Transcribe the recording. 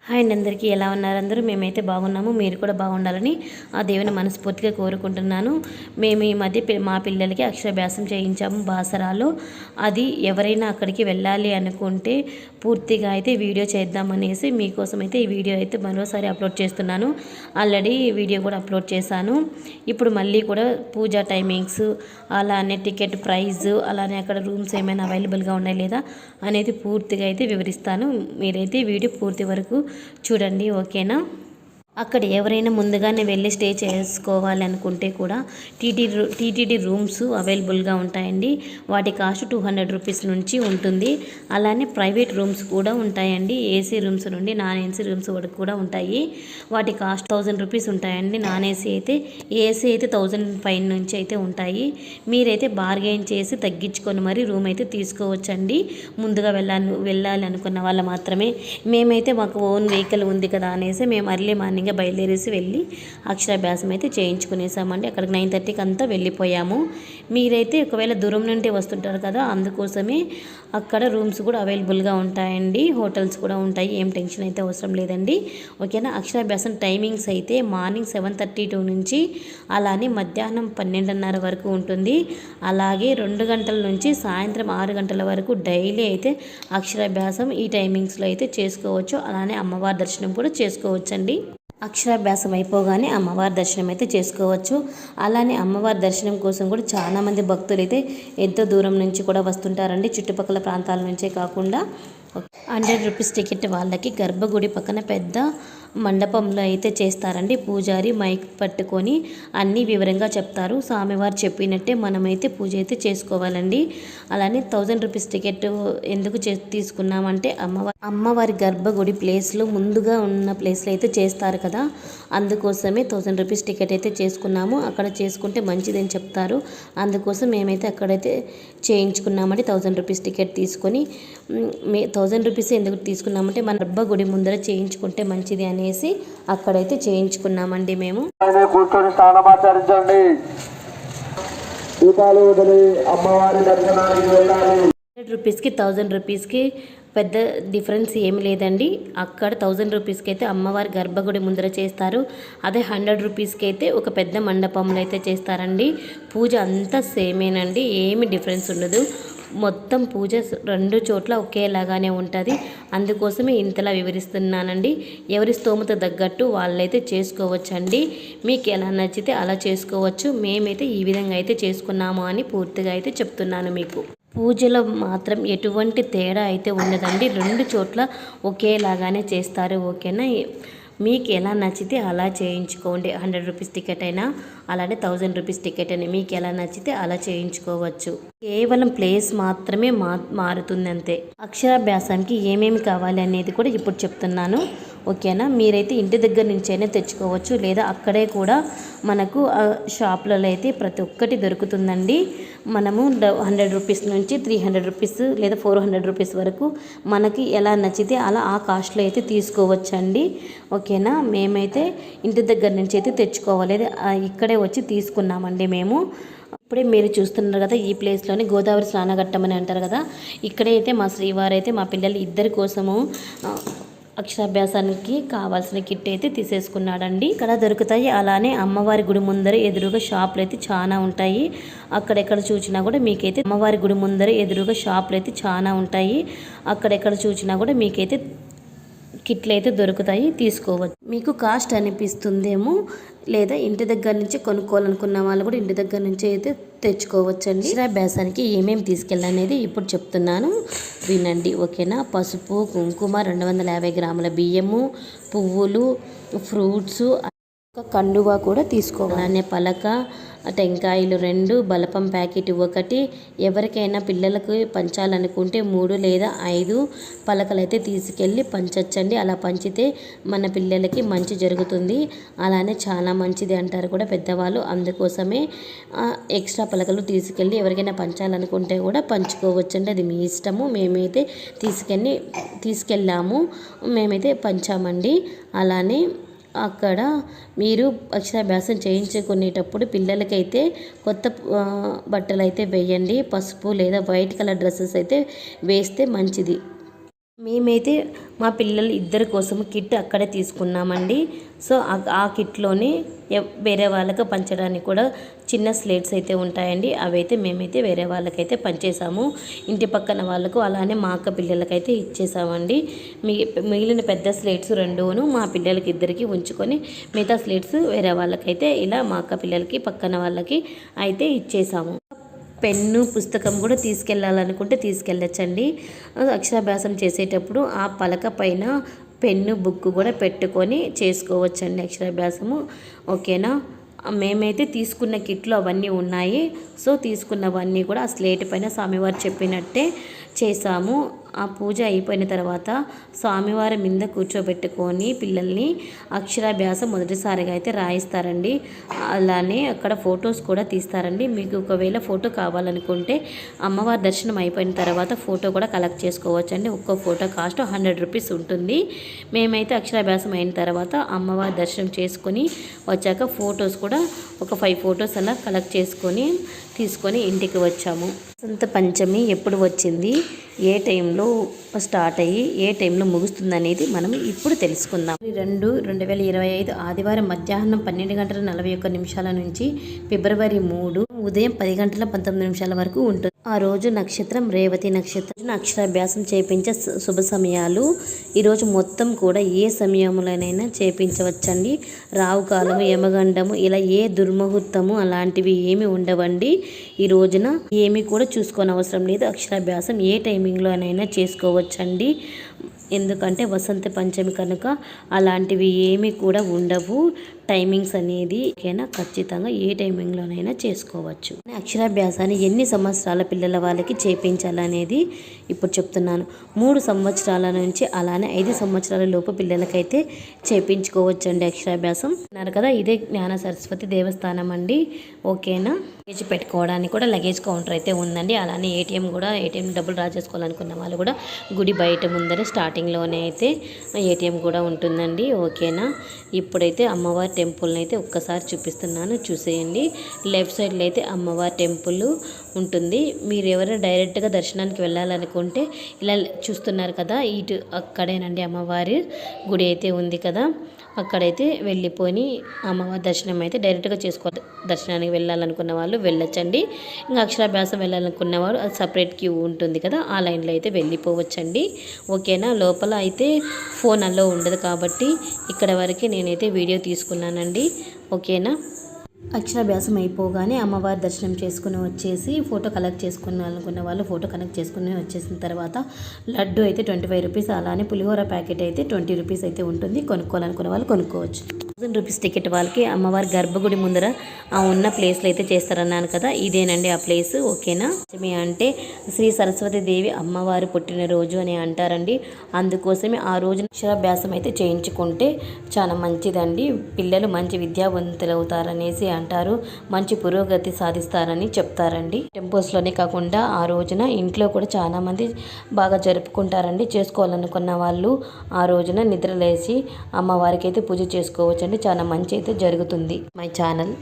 Hi అండి, అందరికీ ఎలా ఉన్నారు? అందరూ మేమైతే బాగున్నాము. మీరు కూడా బాగుండాలని ఆ దేవుని మనస్ఫూర్తిగా కోరుకుంటున్నాను. మేము ఈ మధ్య మా పిల్లలకి అక్షరాభ్యాసం చేయించాము బాసరాలో. అది ఎవరైనా అక్కడికి వెళ్ళాలి అనుకుంటే పూర్తిగా అయితే వీడియో చేద్దామనేసి మీకోసం అయితే ఈ వీడియో అయితే మరోసారి అప్లోడ్ చేస్తున్నాను. ఆల్రెడీ వీడియో కూడా అప్లోడ్ చేశాను. ఇప్పుడు మళ్ళీ కూడా పూజా టైమింగ్స్, అలానే టికెట్ ప్రైస్, అలానే అక్కడ రూమ్స్ ఏమైనా అవైలబుల్గా ఉన్నాయి లేదా అనేది పూర్తిగా అయితే వివరిస్తాను. మీరైతే వీడియో పూర్తి వరకు చూడండి, ఓకేనా? అక్కడ ఎవరైనా ముందుగానే వెళ్ళి స్టే చేసుకోవాలి అనుకుంటే కూడా టీటీడీ రూమ్స్ అవైలబుల్గా ఉంటాయండి. వాటి కాస్ట్ 200 రూపీస్ నుంచి ఉంటుంది. అలానే ప్రైవేట్ రూమ్స్ కూడా ఉంటాయండి. ఏసీ రూమ్స్ నుండి నాన్ ఏసీ రూమ్స్ వరకు కూడా ఉంటాయి. వాటి కాస్ట్ 1000 రూపీస్ ఉంటాయండి. నాన్ ఏసీ అయితే, ఏసీ అయితే 1000 పైన నుంచి అయితే ఉంటాయి. మీరైతే బార్గెయిన్ చేసి తగ్గించుకొని మరి రూమ్ అయితే తీసుకోవచ్చండి. ముందుగా వెళ్ళాలి అనుకున్న వాళ్ళు మాత్రమే. మేమైతే మాకు ఓన్ వెహికల్ ఉంది కదా అనేసి మేము అర్లీ మార్నింగ్ బయలుదేరేసి వెళ్ళి అక్షరాభ్యాసం అయితే చేయించుకునేసామండి. అక్కడికి 9:30కి అంతా వెళ్ళిపోయాము. మీరైతే ఒకవేళ దూరం నుండి వస్తుంటారు కదా, అందుకోసమే అక్కడ రూమ్స్ కూడా అవైలబుల్గా ఉంటాయండి. హోటల్స్ కూడా ఉంటాయి. ఏం టెన్షన్ అయితే అవసరం లేదండి, ఓకేనా? అక్షరాభ్యాసం టైమింగ్స్ అయితే మార్నింగ్ 7:32 నుంచి అలానే మధ్యాహ్నం 12:30 వరకు ఉంటుంది. అలాగే 2 గంటల నుంచి సాయంత్రం 6 గంటల వరకు డైలీ అయితే అక్షరాభ్యాసం ఈ టైమింగ్స్లో అయితే చేసుకోవచ్చు. అలానే అమ్మవారి దర్శనం కూడా చేసుకోవచ్చండి. అక్షరాభ్యాసం అయిపోగానే అమ్మవారి దర్శనం అయితే చేసుకోవచ్చు. అలానే అమ్మవారి దర్శనం కోసం కూడా చాలామంది భక్తులు అయితే ఎంతో దూరం నుంచి కూడా వస్తుంటారండి. చుట్టుపక్కల ప్రాంతాల నుంచే కాకుండా 100 రూపీస్ టికెట్ వాళ్ళకి గర్భగుడి పక్కన పెద్ద మండపంలో అయితే చేస్తారండి. పూజారి మైక్ పట్టుకొని అన్నీ వివరంగా చెప్తారు. స్వామివారు చెప్పినట్టే మనమైతే పూజ అయితే చేసుకోవాలండి. అలానే 1000 రూపీస్ టికెట్ ఎందుకు తీసుకున్నామంటే అమ్మవారి గర్భగుడి ప్లేస్లో ముందుగా ఉన్న ప్లేస్లో అయితే చేస్తారు కదా, అందుకోసమే 1000 రూపీస్ టికెట్ అయితే చేసుకున్నాము. అక్కడ చేసుకుంటే మంచిదని చెప్తారు. అందుకోసం మేమైతే అక్కడైతే చేయించుకున్నామండి. 1000 రూపీస్ టికెట్ తీసుకొని 1000 రూపీస్ ఎందుకు తీసుకున్నామంటే మన గర్భగుడి ముందర చేయించుకుంటే మంచిది అనేసి అక్కడైతే చేయించుకున్నామండి. మేము కూర్చొని స్నానమాచరించండి. దీపాలు వదిలి అమ్మవారి దర్శనానికి వెళ్ళాలి. 100 రూపీస్కి 1000 రూపీస్కి పెద్ద డిఫరెన్స్ ఏమి లేదండి. అక్కడ 1000 రూపీస్కి అయితే అమ్మవారి గర్భగుడి ముందర చేస్తారు. అదే 100 రూపీస్కి అయితే ఒక పెద్ద మండపంలో అయితే చేస్తారండి. పూజ అంతా సేమేనండి, ఏమి డిఫరెన్స్ ఉండదు. మొత్తం పూజ 2 చోట్ల ఒకేలాగానే ఉంటుంది. అందుకోసమే ఇంతలా వివరిస్తున్నానండి. ఎవరి స్తోమత తగ్గట్టు వాళ్ళైతే చేసుకోవచ్చండి. మీకు ఎలా నచ్చితే అలా చేసుకోవచ్చు. మేమైతే ఈ విధంగా అయితే చేసుకున్నాము అని పూర్తిగా అయితే చెప్తున్నాను మీకు. పూజలో మాత్రం ఎటువంటి తేడా అయితే ఉండదండి. 2 చోట్ల ఒకేలాగానే చేస్తారు, ఓకేనా? మీకు ఎలా నచ్చితే అలా చేయించుకోండి. 100 రూపీస్ టికెట్ అయినా అలానే 1000 రూపీస్ టికెట్ అయినా మీకు ఎలా నచ్చితే అలా చేయించుకోవచ్చు. కేవలం ప్లేస్ మాత్రమే మారుతుంది అంతే. అక్షరాభ్యాసానికి ఏమేమి కావాలి అనేది కూడా ఇప్పుడు చెప్తున్నాను, ఓకేనా? మీరైతే ఇంటి దగ్గర నుంచైనా తెచ్చుకోవచ్చు, లేదా అక్కడే కూడా మనకు షాప్లలో అయితే ప్రతి ఒక్కటి దొరుకుతుందండి. మనము 100 రూపీస్ నుంచి 300 రూపీస్ లేదా 400 రూపీస్ వరకు మనకి ఎలా నచ్చితే అలా ఆ కాస్ట్లో అయితే తీసుకోవచ్చండి, ఓకేనా? మేమైతే ఇంటి దగ్గర నుంచి అయితే తెచ్చుకోవాలి, ఇక్కడే వచ్చి తీసుకున్నామండి మేము. ఇప్పుడే మీరు చూస్తున్నారు కదా, ఈ ప్లేస్లోని గోదావరి స్నానఘట్టం అని అంటారు కదా, ఇక్కడే అయితే మా శ్రీవారు అయితే మా పిల్లలు ఇద్దరి కోసము అక్షరాభ్యాసానికి కావాల్సిన కిట్ అయితే తీసేసుకున్నాడండి. ఇక్కడ దొరుకుతాయి. అలానే అమ్మవారి గుడి ముందర ఎదురుగా షాపులు అయితే చాలా ఉంటాయి. అక్కడెక్కడ చూసినా కూడా మీకైతే అమ్మవారి గుడి ముందర ఎదురుగా షాపులు అయితే చాలా ఉంటాయి. అక్కడెక్కడ చూసినా కూడా మీకైతే కిట్లు అయితే దొరుకుతాయి, తీసుకోవచ్చు. మీకు కాస్ట్ అనిపిస్తుందేమో, లేదా ఇంటి దగ్గర నుంచి కొనుక్కోవాలనుకున్న వాళ్ళు కూడా ఇంటి దగ్గర నుంచి అయితే తెచ్చుకోవచ్చండి. అక్షరాభ్యాసానికి ఏమేమి తీసుకెళ్ళాలనేది ఇప్పుడు చెప్తున్నాను, వినండి, ఓకేనా? పసుపు, కుంకుమ, 250 గ్రాముల బియ్యము, పువ్వులు, ఫ్రూట్స్, ఒక కండువా కూడా తీసుకోవాలి. పలక, టెంకాయలు 2, బలపం ప్యాకెట్ 1, ఎవరికైనా పిల్లలకు పంచాలనుకుంటే 3 లేదా 5 పలకలు అయితే తీసుకెళ్ళి పంచచ్చండి. అలా పంచితే మన పిల్లలకి మంచి జరుగుతుంది. అలానే చాలా మంచిది అంటారు కూడా పెద్దవాళ్ళు. అందుకోసమే ఎక్స్ట్రా పలకలు తీసుకెళ్ళి ఎవరికైనా పంచాలనుకుంటే కూడా పంచుకోవచ్చండి, అది మీ ఇష్టము. మేమైతే తీసుకెళ్ళాము, మేమైతే పంచామండి. అలానే అక్కడ మీరు అక్షరాభ్యాసం చేయించుకునేటప్పుడు పిల్లలకైతే కొత్త బట్టలు అయితే వేయండి. పసుపు లేదా వైట్ కలర్ డ్రెస్సెస్ అయితే వేస్తే మంచిది. మేమైతే మా పిల్లలు ఇద్దరి కోసం కిట్ అక్కడే తీసుకున్నామండి. సో ఆ కిట్లోనే వేరే వాళ్ళకి పంచడానికి కూడా చిన్న స్లేట్స్ అయితే ఉంటాయండి. అవైతే మేమైతే వేరే వాళ్ళకైతే పంచేసాము. ఇంటి పక్కన వాళ్ళకు అలానే మా అక్క పిల్లలకైతే ఇచ్చేసామండి. మిగిలిన పెద్ద స్లేట్స్ రెండును మా పిల్లలకి ఇద్దరికి ఉంచుకొని మిగతా స్లేట్స్ వేరే వాళ్ళకైతే ఇలా మా అక్క పిల్లలకి పక్కన వాళ్ళకి అయితే ఇచ్చేసాము. పెన్ను పుస్తకం కూడా తీసుకెళ్ళాలనుకుంటే తీసుకెళ్ళచ్చండి. అక్షరాభ్యాసం చేసేటప్పుడు ఆ పలక పైన పెన్ను బుక్ కూడా పెట్టుకొని చేసుకోవచ్చండి అక్షరాభ్యాసము. ఓకేనా. మేమైతే తీసుకున్న కిట్లో అవన్నీ ఉన్నాయి. సో తీసుకున్నవన్నీ కూడా ఆ స్లేట్ పైన స్వామివారు చెప్పినట్టే చేసాము. ఆ పూజ అయిపోయిన తర్వాత స్వామివారి మీద కూర్చోబెట్టుకొని పిల్లల్ని అక్షరాభ్యాసం మొదటిసారిగా అయితే రాయిస్తారండి. అలానే అక్కడ ఫొటోస్ కూడా తీస్తారండి. మీకు ఒకవేళ ఫోటో కావాలనుకుంటే అమ్మవారి దర్శనం అయిపోయిన తర్వాత ఫోటో కూడా కలెక్ట్ చేసుకోవచ్చండి. ఒక్కో ఫోటో కాస్ట్ 100 రూపీస్ ఉంటుంది. మేమైతే అక్షరాభ్యాసం అయిన తర్వాత అమ్మవారి దర్శనం చేసుకొని వచ్చాక ఫొటోస్ కూడా ఒక 5 ఫొటోస్ అలా కలెక్ట్ చేసుకొని తీసుకొని ఇంటికి వచ్చాము. వసంత పంచమి ఎప్పుడు వచ్చింది, ఏ టైంలో స్టార్ట్ అయ్యి ఏ టైంలో ముగుస్తుంది అనేది మనం ఇప్పుడు తెలుసుకుందాం. 2/2025 ఆదివారం మధ్యాహ్నం 12:41 నుంచి ఫిబ్రవరి 3 ఉదయం 10:19 వరకు ఉంటుంది. ఆ రోజు నక్షత్రం రేవతి నక్షత్రం. అక్షరాభ్యాసం చేయించే శుభ సమయాలు ఈరోజు మొత్తం కూడా ఏ సమయంలోనైనా చేయించవచ్చండి. రావుకాలము, యమగండము ఇలా ఏ దుర్ముహూర్తము అలాంటివి ఏమి ఉండవండి. ఈ రోజున ఏమి కూడా చూసుకోని అవసరం లేదు. అక్షరాభ్యాసం ఏ టైమింగ్లోనైనా చేసుకోవచ్చండి. ఎందుకంటే వసంత పంచమి కనుక అలాంటివి ఏమీ కూడా ఉండవు. టైమింగ్స్ అనేది ఓకేనా, ఖచ్చితంగా ఏ టైమింగ్లోనైనా చేసుకోవచ్చు. అక్షరాభ్యాసాన్ని ఎన్ని సంవత్సరాల పిల్లల వాళ్ళకి చేయించాలనేది ఇప్పుడు చెప్తున్నాను. 3 సంవత్సరాల నుంచి అలానే 5 సంవత్సరాల లోపు పిల్లలకైతే చేయించుకోవచ్చండి అక్షరాభ్యాసం. అన్నారు కదా, ఇదే జ్ఞాన సరస్వతి దేవస్థానం అండి. ఓకేనా. లగేజ్ పెట్టుకోవడానికి కూడా లగేజ్ కౌంటర్ అయితే ఉందండి. అలానే ఏటీఎం డబ్బులు డ్రా చేసుకోవాలనుకున్న వాళ్ళు కూడా గుడి బయట ముందరే స్టార్టింగ్లోనే అయితే ఏటీఎం కూడా ఉంటుందండి. ఓకేనా. ఇప్పుడైతే అమ్మవారి టెంపుల్ని అయితే ఒక్కసారి చూపిస్తున్నాను, చూసేయండి. లెఫ్ట్ సైడ్లో అయితే అమ్మవారి టెంపుల్ ఉంటుంది. మీరు ఎవరైనా డైరెక్ట్గా దర్శనానికి వెళ్ళాలనుకుంటే ఇలా చూస్తున్నారు కదా, ఇటు అక్కడేనండి అమ్మవారి గుడి అయితే ఉంది కదా, అక్కడైతే వెళ్ళిపోయి అమ్మవారి దర్శనం అయితే డైరెక్ట్గా చేసుకోవాలి. దర్శనానికి వెళ్ళాలనుకున్న వాళ్ళు వెళ్ళొచ్చండి. ఇంకా అక్షరాభ్యాసం వెళ్ళాలనుకున్న వారు అది సపరేట్ క్యూ ఉంటుంది కదా, ఆ లైన్లో అయితే వెళ్ళిపోవచ్చండి. ఓకేనా. లోపల అయితే ఫోన్ అలో ఉండదు కాబట్టి ఇక్కడ వరకు నేనైతే వీడియో తీసుకున్నానండి. ఓకేనా. అక్షరాభ్యాసం అయిపోగానే అమ్మవారి దర్శనం చేసుకుని వచ్చేసి ఫోటో కలెక్ట్ చేసుకుని అనుకున్న వాళ్ళు ఫోటో కలెక్ట్ చేసుకుని వచ్చేసిన తర్వాత లడ్డు అయితే 25 రూపీస్, అలానే పులిహోర ప్యాకెట్ అయితే 20 రూపీస్ అయితే ఉంటుంది. కొనుక్కోవాలనుకున్న వాళ్ళు కొనుక్కోవచ్చు. 1000 రూపీస్ టికెట్ వాళ్ళకి అమ్మవారి గర్భగుడి ముందర ఉన్న ప్లేస్లో అయితే చేస్తారన్నాను కదా, ఇదేనండి ఆ ప్లేస్. ఓకేనా. అంటే శ్రీ సరస్వతి దేవి అమ్మవారు పుట్టినరోజు అని అంటారండి. అందుకోసమే ఆ రోజున అక్షరాభ్యాసం అయితే చేయించుకుంటే చాలా మంచిదండి. పిల్లలు మంచి విద్యావంతులు అవుతారనేసి అంటారు. మంచి పురోగతి సాధిస్తారని చెప్తారండి. టెంపుల్స్లోనే కాకుండా ఆ రోజున ఇంట్లో కూడా చాలా మంది బాగా జరుపుకుంటారండి. చేసుకోవాలనుకున్న వాళ్ళు ఆ రోజున నిద్రలేసి అమ్మవారికి అయితే పూజ చేసుకోవచ్చండి. చాలా మంచి అయితే జరుగుతుంది. My channel